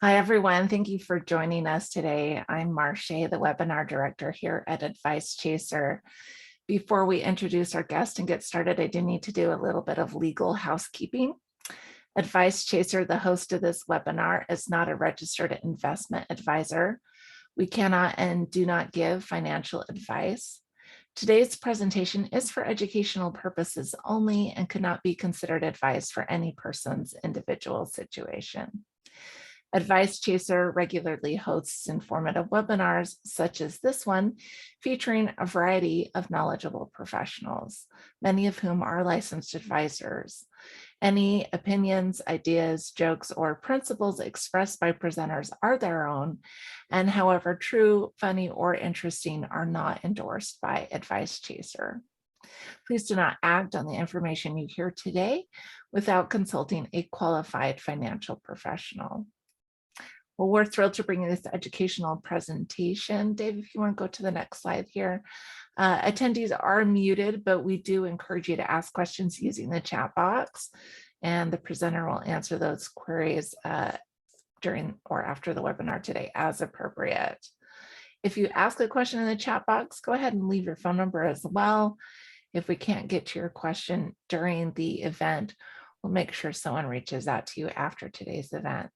Hi, everyone. Thank you for joining us today. I'm Marche, the webinar director here at Advice Chaser. Before we introduce our guest and get started, I do need to do a little bit of legal housekeeping. Advice Chaser, the host of this webinar, is not a registered investment advisor. We cannot and do not give financial advice. Today's presentation is for educational purposes only and could not be considered advice for any person's individual situation. Advice Chaser regularly hosts informative webinars such as this one, featuring a variety of knowledgeable professionals, many of whom are licensed advisors. Any opinions, ideas, jokes, or principles expressed by presenters are their own, and however true, funny, or interesting are not endorsed by Advice Chaser. Please do not act on the information you hear today without consulting a qualified financial professional. Well, we're thrilled to bring you this educational presentation. Dave, if you want to go to the next slide here. Attendees are muted, but we do encourage you to ask questions using the chat box, and the presenter will answer those queries during or after the webinar today as appropriate. If you ask a question in the chat box, go ahead and leave your phone number as well. If we can't get to your question during the event, we'll make sure someone reaches out to you after today's event.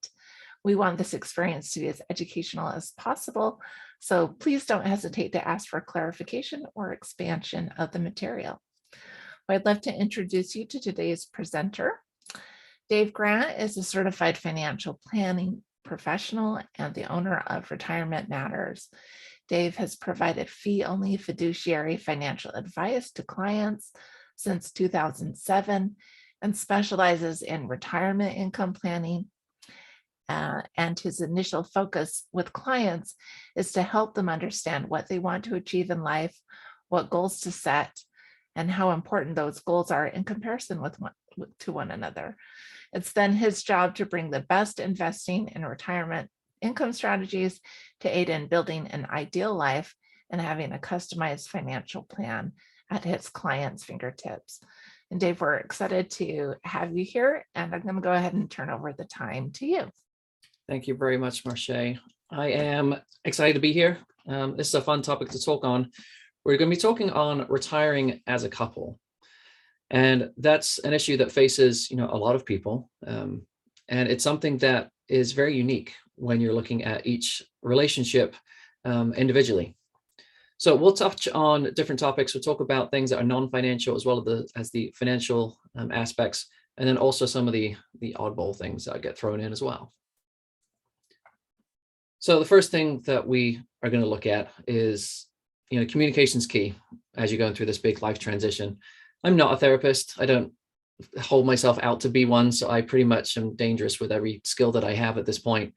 We want this experience to be as educational as possible, so please don't hesitate to ask for clarification or expansion of the material. I'd love to introduce you to today's presenter. Dave Grant is a certified financial planning professional and the owner of Retirement Matters. Dave has provided fee-only fiduciary financial advice to clients since 2007 and specializes in retirement income planning. And his initial focus with clients is to help them understand what they want to achieve in life, what goals to set, and how important those goals are in comparison to one another. It's then his job to bring the best investing and retirement income strategies to aid in building an ideal life and having a customized financial plan at his clients' fingertips. And Dave, we're excited to have you here, and I'm going to go ahead and turn over the time to you. Thank you very much, Marche. I am excited to be here. This is a fun topic to talk on. We're going to be talking on retiring as a couple. And that's an issue that faces, a lot of people. And it's something that is very unique when you're looking at each relationship individually. So we'll touch on different topics. We'll talk about things that are non-financial as well as the financial aspects, and then also some of the oddball things that get thrown in as well. So the first thing that we are going to look at is, communication's key as you're going through this big life transition. I'm not a therapist. I don't hold myself out to be one, so I pretty much am dangerous with every skill that I have at this point.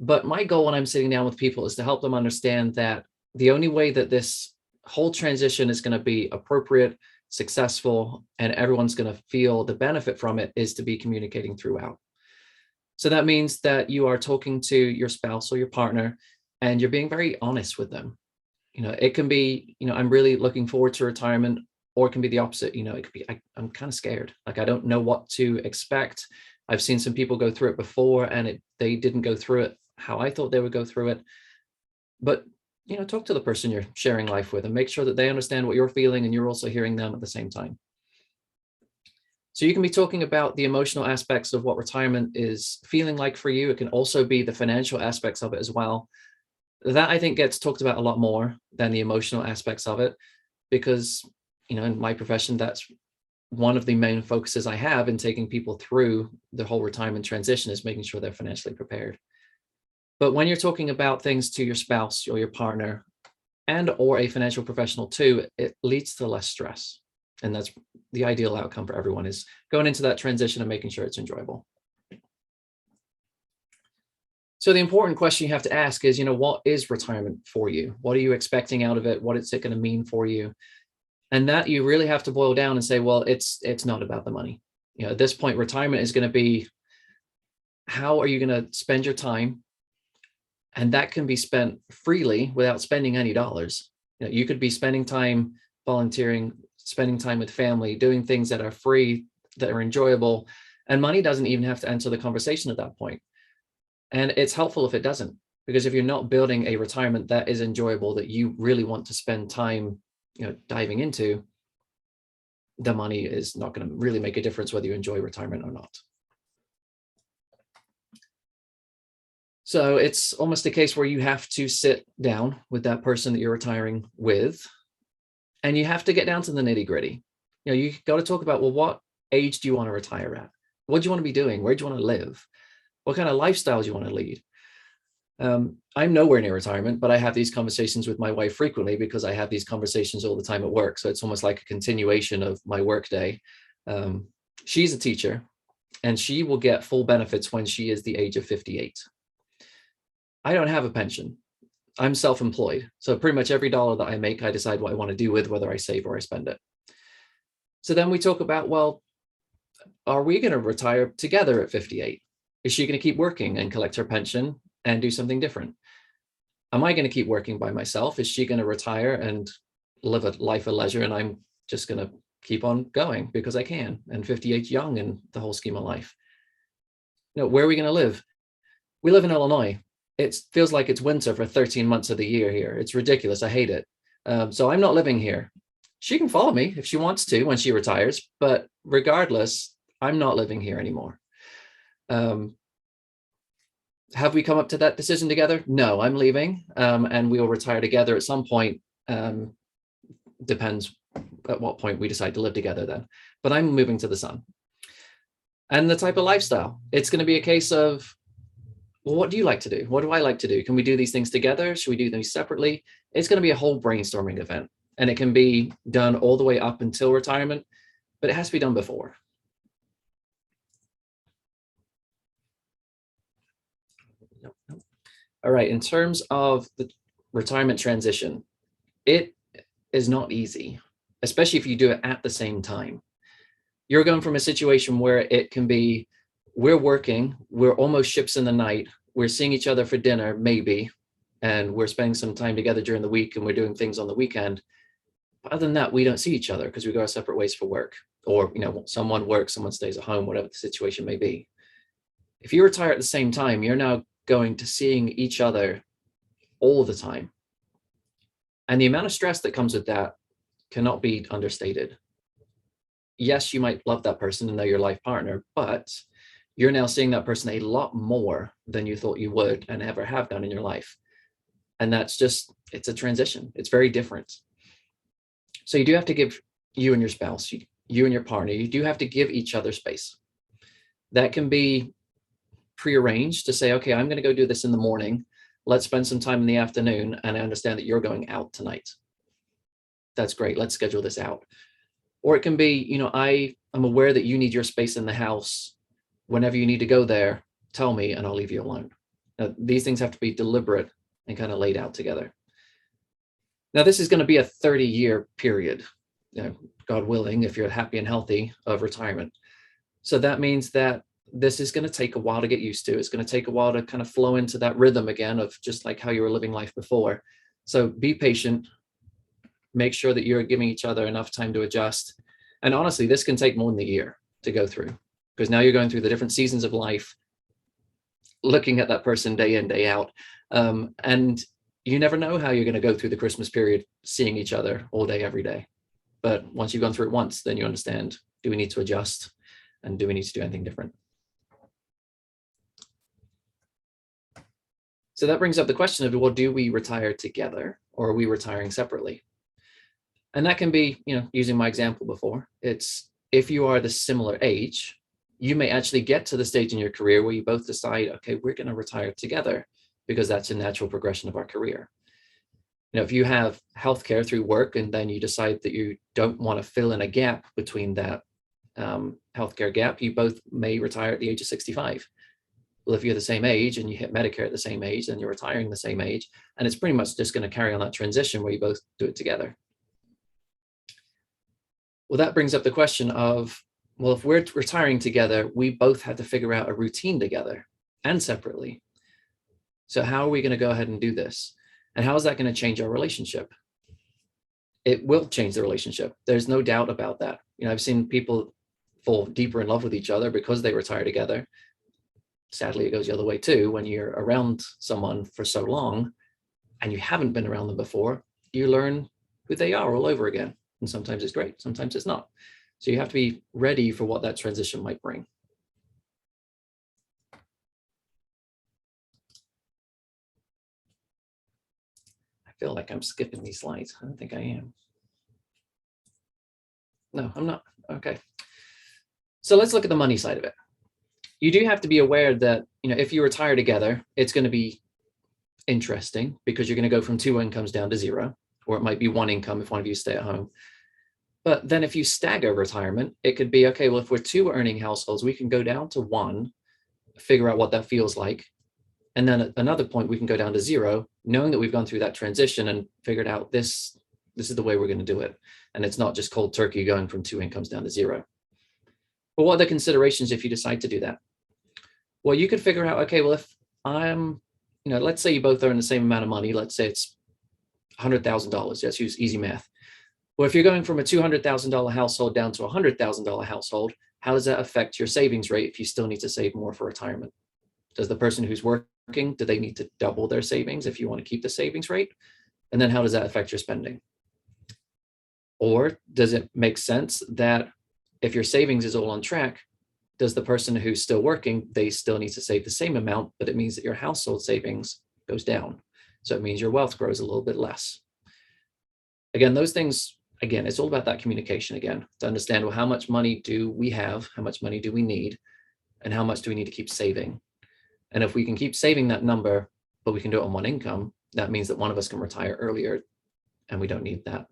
But my goal when I'm sitting down with people is to help them understand that the only way that this whole transition is going to be appropriate, successful, and everyone's going to feel the benefit from it is to be communicating throughout. So that means that you are talking to your spouse or your partner and you're being very honest with them. It can be, I'm really looking forward to retirement, or it can be the opposite. It could be, I'm kind of scared. Like, I don't know what to expect. I've seen some people go through it before and they didn't go through it how I thought they would go through it. But, talk to the person you're sharing life with and make sure that they understand what you're feeling and you're also hearing them at the same time. So you can be talking about the emotional aspects of what retirement is feeling like for you. It can also be the financial aspects of it as well. That, I think, gets talked about a lot more than the emotional aspects of it, because, in my profession, that's one of the main focuses I have in taking people through the whole retirement transition, is making sure they're financially prepared. But when you're talking about things to your spouse or your partner or a financial professional too, it leads to less stress. And that's the ideal outcome for everyone, is going into that transition and making sure it's enjoyable. So the important question you have to ask is, what is retirement for you? What are you expecting out of it? What is it going to mean for you? And that you really have to boil down and say, well, it's not about the money. At this point, retirement is going to be, how are you going to spend your time? And that can be spent freely without spending any dollars. You could be spending time volunteering, spending time with family, doing things that are free, that are enjoyable, and money doesn't even have to enter the conversation at that point. And it's helpful if it doesn't, because if you're not building a retirement that is enjoyable, that you really want to spend time, diving into, the money is not going to really make a difference whether you enjoy retirement or not. So it's almost a case where you have to sit down with that person that you're retiring with, and you have to get down to the nitty gritty. You got to talk about, well, what age do you want to retire at? What do you want to be doing? Where do you want to live? What kind of lifestyle do you want to lead? I'm nowhere near retirement, but I have these conversations with my wife frequently because I have these conversations all the time at work. So it's almost like a continuation of my work day. She's a teacher, and she will get full benefits when she is the age of 58. I don't have a pension. I'm self-employed. So pretty much every dollar that I make, I decide what I want to do with, whether I save or I spend it. So then we talk about, well, are we going to retire together at 58? Is she going to keep working and collect her pension and do something different? Am I going to keep working by myself? Is she going to retire and live a life of leisure, and I'm just going to keep on going because I can, and 58 young in the whole scheme of life? Where are we going to live? We live in Illinois. It feels like it's winter for 13 months of the year here. It's ridiculous. I hate it. So I'm not living here. She can follow me if she wants to when she retires, but regardless, I'm not living here anymore. Have we come up to that decision together? No, I'm leaving, and we will retire together at some point. Depends at what point we decide to live together then. But I'm moving to the sun. And the type of lifestyle, it's going to be a case of, well, what do you like to do? What do I like to do? Can we do these things together? Should we do these separately? It's going to be a whole brainstorming event, and it can be done all the way up until retirement, but it has to be done before. All right, in terms of the retirement transition, it is not easy, especially if you do it at the same time. You're going from a situation where it can be, we're working, we're almost ships in the night, we're seeing each other for dinner, maybe, and we're spending some time together during the week, and we're doing things on the weekend. But other than that, we don't see each other because we go our separate ways for work, or someone works, someone stays at home, whatever the situation may be. If you retire at the same time, you're now going to seeing each other all the time. And the amount of stress that comes with that cannot be understated. Yes, you might love that person and know your life partner, but you're now seeing that person a lot more than you thought you would and ever have done in your life. And that's just, it's a transition. It's very different. So you do have to give, you and your spouse, you and your partner, you do have to give each other space. That can be prearranged to say, okay, I'm going to go do this in the morning. Let's spend some time in the afternoon. And I understand that you're going out tonight. That's great. Let's schedule this out. Or it can be, I am aware that you need your space in the house. Whenever you need to go there, tell me and I'll leave you alone. Now, these things have to be deliberate and kind of laid out together. Now, this is going to be a 30-year period, God willing, if you're happy and healthy, of retirement. So that means that this is going to take a while to get used to. It's going to take a while to kind of flow into that rhythm again of just like how you were living life before. So be patient. Make sure that you're giving each other enough time to adjust. And honestly, this can take more than a year to go through, because now you're going through the different seasons of life, looking at that person day in, day out. And you never know how you're going to go through the Christmas period, seeing each other all day, every day. But once you've gone through it once, then you understand, do we need to adjust? And do we need to do anything different? So that brings up the question of, well, do we retire together or are we retiring separately? And that can be, using my example before, it's if you are the similar age, you may actually get to the stage in your career where you both decide, okay, we're going to retire together because that's a natural progression of our career. If you have healthcare through work and then you decide that you don't want to fill in a gap between that healthcare gap, you both may retire at the age of 65. Well, if you're the same age and you hit Medicare at the same age, then you're retiring the same age. And it's pretty much just going to carry on that transition where you both do it together. Well, that brings up the question of, well, if we're retiring together, we both had to figure out a routine together and separately. So how are we going to go ahead and do this? And how is that going to change our relationship? It will change the relationship. There's no doubt about that. I've seen people fall deeper in love with each other because they retire together. Sadly, it goes the other way too. When you're around someone for so long and you haven't been around them before, you learn who they are all over again. And sometimes it's great, sometimes it's not. So you have to be ready for what that transition might bring. I feel like I'm skipping these slides. I don't think I am. No, I'm not. Okay. So let's look at the money side of it. You do have to be aware that, if you retire together, it's going to be interesting because you're going to go from 2 incomes down to 0, or it might be 1 income if one of you stay at home. But then if you stagger retirement, it could be, okay, well, if we're 2 earning households, we can go down to 1, figure out what that feels like. And then at another point, we can go down to 0, knowing that we've gone through that transition and figured out this is the way we're going to do it. And it's not just cold turkey going from 2 incomes down to 0. But what are the considerations if you decide to do that? Well, you could figure out, okay, well, if I'm, let's say you both earn the same amount of money. Let's say it's $100,000. Let's use easy math. Well, if you're going from a $200,000 household down to a $100,000 household, how does that affect your savings rate if you still need to save more for retirement? Does the person who's working, do they need to double their savings if you want to keep the savings rate? And then how does that affect your spending? Or does it make sense that if your savings is all on track, does the person who's still working, they still need to save the same amount, but it means that your household savings goes down. So it means your wealth grows a little bit less. Again, those things, it's all about that communication again, to understand, well, how much money do we have? How much money do we need? And how much do we need to keep saving? And if we can keep saving that number, but we can do it on 1 income, that means that one of us can retire earlier and we don't need that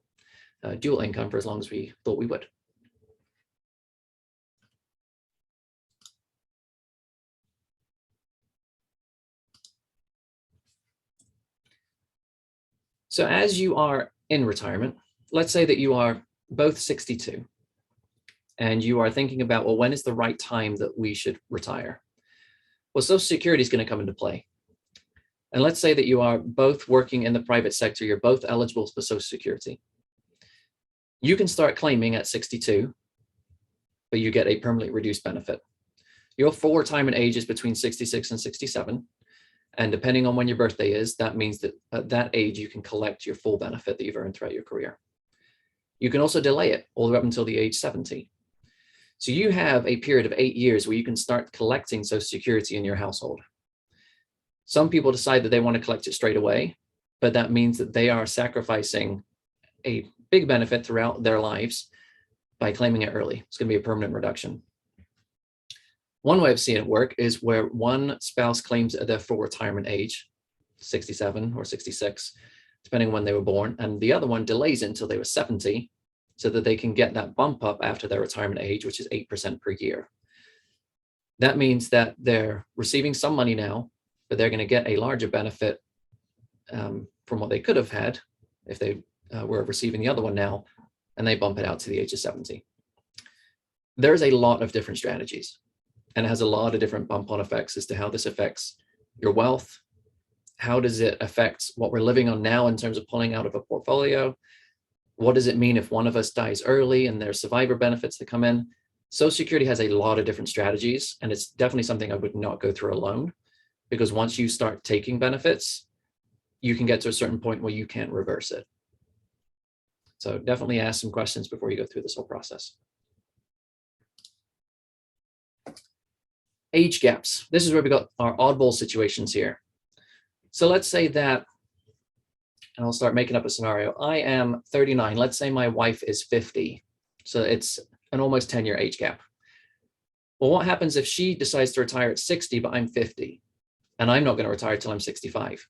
dual income for as long as we thought we would. So as you are in retirement, let's say that you are both 62 and you are thinking about, well, when is the right time that we should retire? Well, Social Security is going to come into play. And let's say that you are both working in the private sector, you're both eligible for Social Security. You can start claiming at 62, but you get a permanently reduced benefit. Your full retirement age is between 66 and 67. And depending on when your birthday is, that means that at that age, you can collect your full benefit that you've earned throughout your career. You can also delay it all the way up until the age 70. So you have a period of 8 years where you can start collecting Social Security in your household. Some people decide that they want to collect it straight away, but that means that they are sacrificing a big benefit throughout their lives by claiming it early. It's going to be a permanent reduction. One way of seeing it work is where one spouse claims at their full retirement age, 67 or 66, depending on when they were born, and the other one delays it until they were 70 so that they can get that bump up after their retirement age, which is 8% per year. That means that they're receiving some money now, but they're going to get a larger benefit from what they could have had if they were receiving the other one now, and they bump it out to the age of 70. There's a lot of different strategies. And it has a lot of different bump-on effects as to how this affects your wealth. How does it affect what we're living on now in terms of pulling out of a portfolio? What does it mean if one of us dies early and there's survivor benefits that come in? Social Security has a lot of different strategies, and it's definitely something I would not go through alone, because once you start taking benefits, you can get to a certain point where you can't reverse it. So definitely ask some questions before you go through this whole process. Age gaps. This is where we got our oddball situations here. So let's say that, and I'll start making up a scenario. I am 39. Let's say my wife is 50. So it's an almost 10-year age gap. Well, what happens if she decides to retire at 60, but I'm 50, and I'm not going to retire till I'm 65?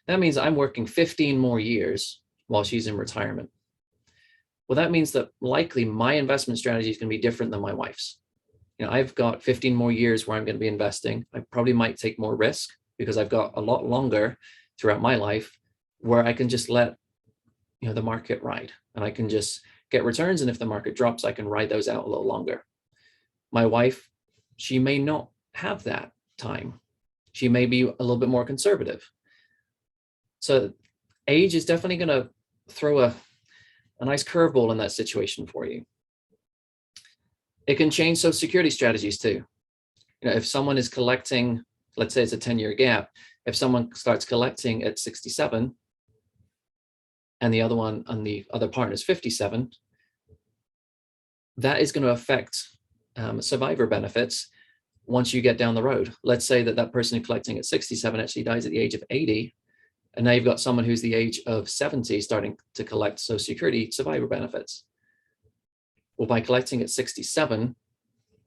That means I'm working 15 more years while she's in retirement. Well, that means that likely my investment strategy is going to be different than my wife's. I've got 15 more years where I'm going to be investing. I probably might take more risk because I've got a lot longer throughout my life where I can just let, the market ride, and I can just get returns. And if the market drops, I can ride those out a little longer. My wife, she may not have that time. She may be a little bit more conservative. So age is definitely going to throw a nice curveball in that situation for you. It can change Social Security strategies too. If someone is collecting let's say it's a 10-year gap. If someone starts collecting at 67 and the other one on the other partner is 57, that is going to affect survivor benefits once you get down the road. Let's say that that person collecting at 67 actually dies at the age of 80, and now you've got someone who's the age of 70 starting to collect Social Security survivor benefits. Well, by collecting at 67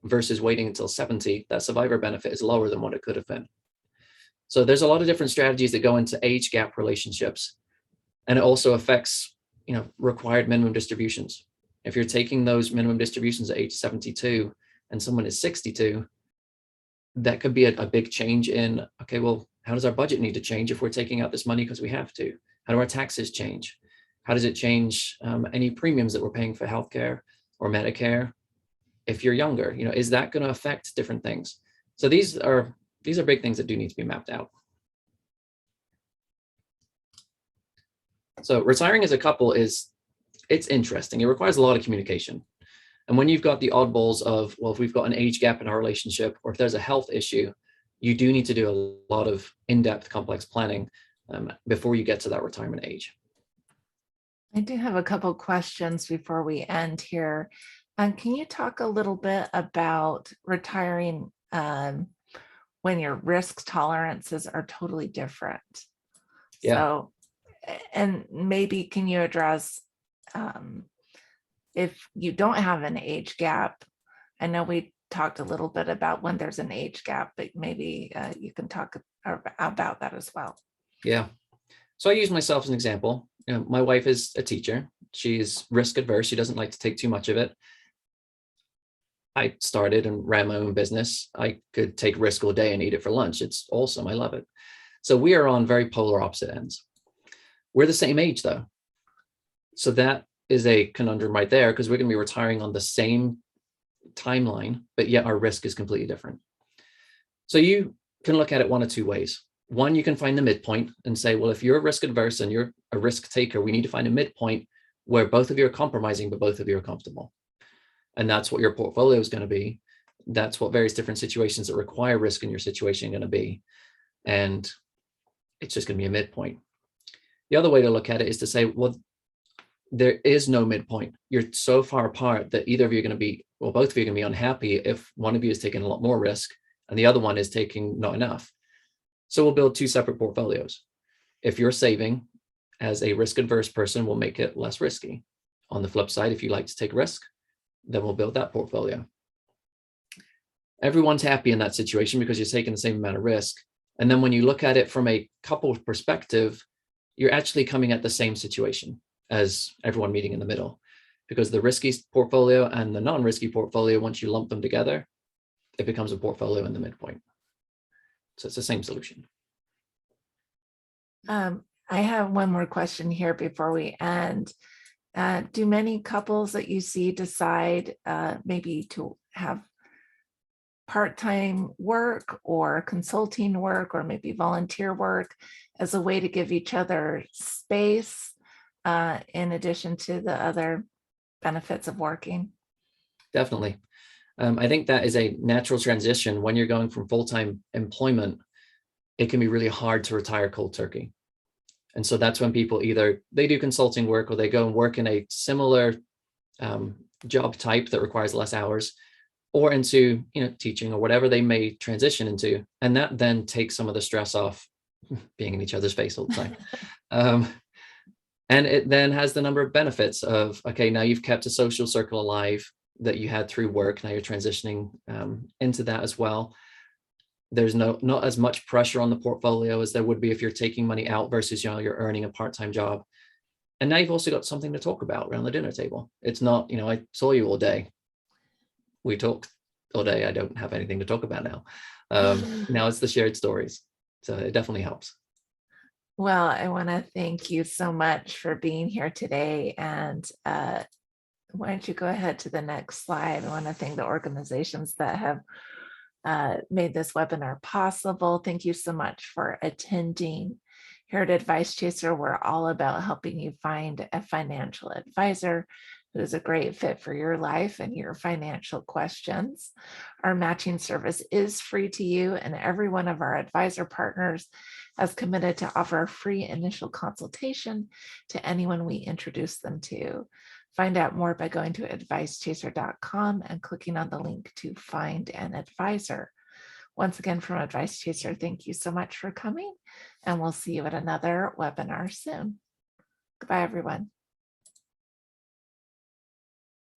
versus waiting until 70, that survivor benefit is lower than what it could have been. So there's a lot of different strategies that go into age gap relationships, and it also affects, required minimum distributions. If you're taking those minimum distributions at age 72 and someone is 62, that could be a big change in, okay, well, how does our budget need to change if we're taking out this money because we have to? How do our taxes change? How does it change any premiums that we're paying for healthcare or Medicare? If you're younger, is that going to affect different things? So these are big things that do need to be mapped out. So retiring as a couple it's interesting. It requires a lot of communication. And when you've got the oddballs of, well, if we've got an age gap in our relationship, or if there's a health issue, you do need to do a lot of in-depth, complex planning before you get to that retirement age. I do have a couple questions before we end here. Can you talk a little bit about retiring when your risk tolerances are totally different? Yeah. So, and maybe can you address if you don't have an age gap? I know we talked a little bit about when there's an age gap, but maybe you can talk about that as well. Yeah. So I use myself as an example. My wife is a teacher. She's risk adverse. She doesn't like to take too much of it. I started and ran my own business. I could take risk all day and eat it for lunch. It's awesome. I love it. So we are on very polar opposite ends. We're the same age though. So that is a conundrum right there, because we're going to be retiring on the same timeline, but yet our risk is completely different. So you can look at it one of two ways. One, you can find the midpoint and say, well, if you're risk adverse and you're a risk taker, we need to find a midpoint where both of you are compromising, but both of you are comfortable. And that's what your portfolio is going to be. That's what various different situations that require risk in your situation are going to be. And it's just going to be a midpoint. The other way to look at it is to say, well, there is no midpoint. You're so far apart that either of you are going to be, well, both of you are going to be unhappy if one of you is taking a lot more risk and the other one is taking not enough. So we'll build two separate portfolios. If you're saving as a risk adverse person, we'll make it less risky. On the flip side, if you like to take risk, then we'll build that portfolio. Everyone's happy in that situation because you're taking the same amount of risk. And then when you look at it from a couple perspective, you're actually coming at the same situation as everyone meeting in the middle, because the risky portfolio and the non-risky portfolio, once you lump them together, it becomes a portfolio in the midpoint. So it's the same solution. I have one more question here before we end. Do many couples that you see decide maybe to have part-time work or consulting work or maybe volunteer work as a way to give each other space in addition to the other benefits of working? Definitely. I think that is a natural transition. When you're going from full-time employment, it can be really hard to retire cold turkey. And so that's when people either they do consulting work or they go and work in a similar job type that requires less hours, or into teaching or whatever they may transition into. And that then takes some of the stress off being in each other's face all the time. And it then has the number of benefits of, okay, now you've kept a social circle alive that you had through work. Now you're transitioning into that as well. There's not as much pressure on the portfolio as there would be if you're taking money out versus you're earning a part-time job. And now you've also got something to talk about around the dinner table. It's not, I saw you all day. We talked all day. I don't have anything to talk about now. Now it's the shared stories. So it definitely helps. Well, I want to thank you so much for being here today. And why don't you go ahead to the next slide? I want to thank the organizations that have made this webinar possible. Thank you so much for attending. Here at Advice Chaser, we're all about helping you find a financial advisor who is a great fit for your life and your financial questions. Our matching service is free to you, and every one of our advisor partners has committed to offer a free initial consultation to anyone we introduce them to. Find out more by going to advicechaser.com and clicking on the link to find an advisor. Once again, from Advice Chaser, thank you so much for coming, and we'll see you at another webinar soon. Goodbye, everyone.